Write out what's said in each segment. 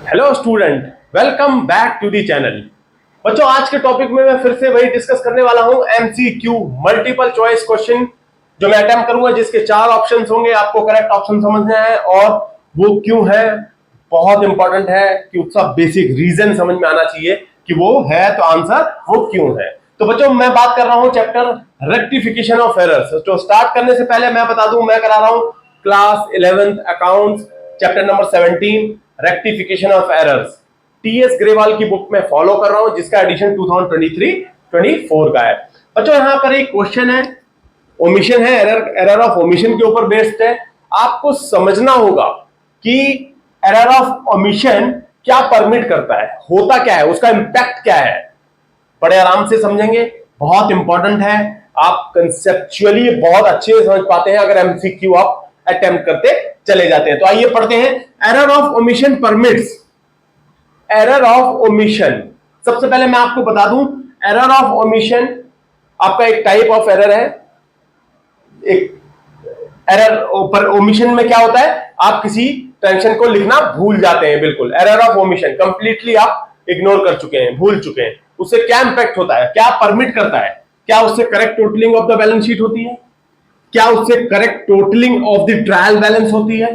Hello student, welcome back to the channel. बच्चों, आज के टॉपिक में मैं फिर से वही डिस्कस करने वाला हूं एमसीक्यू मल्टीपल चॉइस क्वेश्चन जो मैं अटेम्प्ट करूंगा, जिसके 4 ऑप्शंस होंगे। आपको करेक्ट ऑप्शन समझना है और वो क्यों है, बहुत इंपॉर्टेंट है कि उसका बेसिक रीजन समझ में आना चाहिए कि वो है तो आंसर वो क्यों है। तो बच्चों, मैं बात कर रहा हूं चैप्टर रेक्टिफिकेशन ऑफ एरर्स। तो स्टार्ट करने से पहले मैं बता दूं, मैं करा रहा हूं class 11th accounts chapter number 17 rectification of errors. TS Grewal की बुक में फॉलो कर रहा हूं, जिसका एडिशन 2023-24 का है। बच्चों, यहां पर एक क्वेश्चन है, ओमिशन है, एरर ऑफ ओमिशन के ऊपर बेस्ड है। आपको समझना होगा कि एरर ऑफ ओमिशन क्या परमिट करता है, होता क्या है, उसका इंपैक्ट क्या है। बड़े आराम से समझेंगे, बहुत इंपॉर्टेंट है। आप कंसेप्चुअली बहुत अच्छे से समझ पाते हैं अगर एमसीक्यू आप अटेम्प्ट करते चले जाते हैं। तो आइए पढ़ते हैं। Error of omission permits. Error of omission, सबसे पहले मैं आपको बता दूं, एरर ऑफ ओमिशन आपका एक टाइप ऑफ एरर है। एक एरर ओमिशन में क्या होता है, आप किसी टेंशन को लिखना भूल जाते हैं। बिल्कुल, एरर ऑफ ओमिशन कंप्लीटली आप इग्नोर कर चुके हैं, भूल चुके हैं। उससे क्या इंपैक्ट होता है, क्या परमिट करता है, क्या उससे correct totalling of the balance sheet होती है, क्या उससे correct totalling of the trial balance होती है,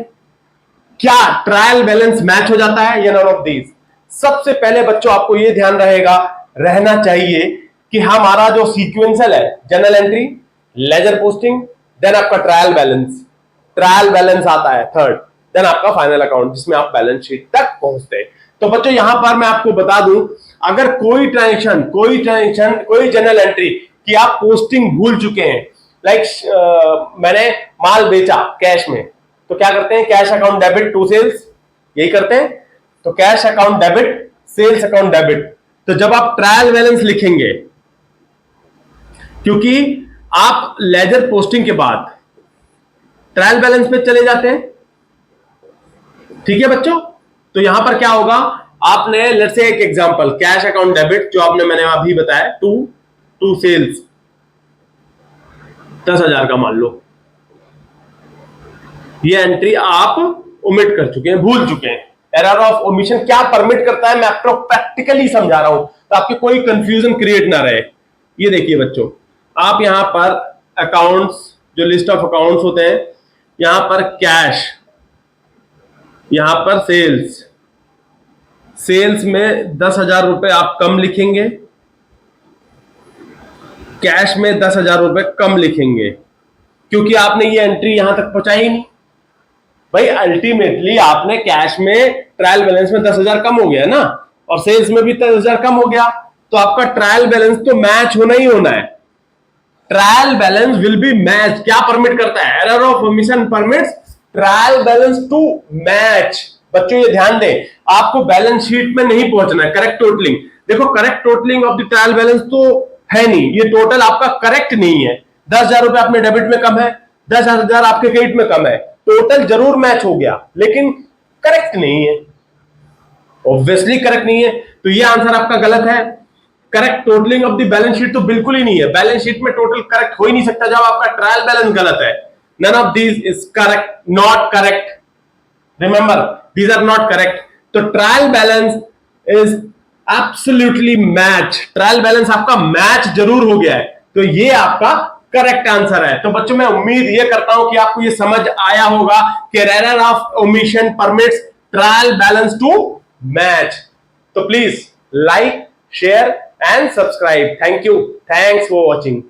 क्या ट्रायल बैलेंस मैच हो जाता है, या नन ऑफ दीज। सबसे पहले बच्चों आपको यह ध्यान रहना चाहिए कि हमारा जो सीक्वेंसल है, general entry, ledger posting, then आपका ट्रायल बैलेंस। ट्रायल बैलेंस आता है थर्ड, देन आपका फाइनल अकाउंट, जिसमें आप बैलेंस शीट तक पहुंचते हैं। तो बच्चों, यहां पर मैं आपको बता दूं, अगर कोई ट्रांजेक्शन, कोई जनरल एंट्री कि आप पोस्टिंग भूल चुके हैं, मैंने माल बेचा कैश में, तो क्या करते हैं, cash account debit to sales, यही करते हैं। तो cash account debit, sales account debit. तो जब आप ट्रायल बैलेंस लिखेंगे, क्योंकि आप लेजर पोस्टिंग के बाद ट्रायल बैलेंस पे चले जाते हैं, ठीक है बच्चों। तो यहां पर क्या होगा, आपने लेट्स से एक एग्जांपल, कैश अकाउंट डेबिट जो मैंने अभी बताया, टू सेल्स 10,000 का मान लो, ये एंट्री आप ओमिट कर चुके हैं, भूल चुके हैं। एरर ऑफ ओमिशन क्या परमिट करता है, मैं आपको प्रैक्टिकली समझा रहा हूं तो आपके कोई कंफ्यूजन क्रिएट ना रहे। ये देखिए बच्चों, आप यहां पर अकाउंट्स, जो लिस्ट ऑफ अकाउंट्स होते हैं, यहां पर कैश, यहां पर सेल्स, सेल्स में 10,000 रुपए आप कम लिखेंगे, कैश में 10,000 रुपए कम लिखेंगे, क्योंकि आपने ये एंट्री यहां तक पहुंचाई ही नहीं। भाई अल्टीमेटली आपने कैश में ट्रायल बैलेंस में 10,000 कम हो गया ना, और सेल्स में भी 10,000 कम हो गया, तो आपका ट्रायल बैलेंस तो मैच होना ही होना है। Trial balance will be match. क्या परमिट करता है, error of omission permits trial balance to match. बच्चों ये ध्यान दें, आपको बैलेंस शीट में नहीं पहुंचना है, करेक्ट टोटलिंग। देखो, correct totalling of the trial balance तो है नहीं, ये टोटल आपका करेक्ट नहीं है। 10,000 रुपए अपने डेबिट में कम है, 10,000 आपके क्रेडिट में कम है, टोटल जरूर मैच हो गया, लेकिन करेक्ट नहीं है, ऑब्वियसली करेक्ट नहीं है। तो ये आंसर आपका गलत है। Correct totalling of the balance sheet तो बिल्कुल ही नहीं है, बैलेंस शीट में टोटल करेक्ट हो ही नहीं सकता जब आपका ट्रायल बैलेंस गलत है। None of these is correct, not correct, remember these are not correct. तो trial balance is absolutely match, trial balance आपका मैच जरूर हो गया है, तो ये आपका करेक्ट आंसर है। तो बच्चों, मैं उम्मीद ये करता हूं कि आपको ये समझ आया होगा कि error of omission permits trial balance to match. तो please like, share and subscribe. Thank you, thanks for watching.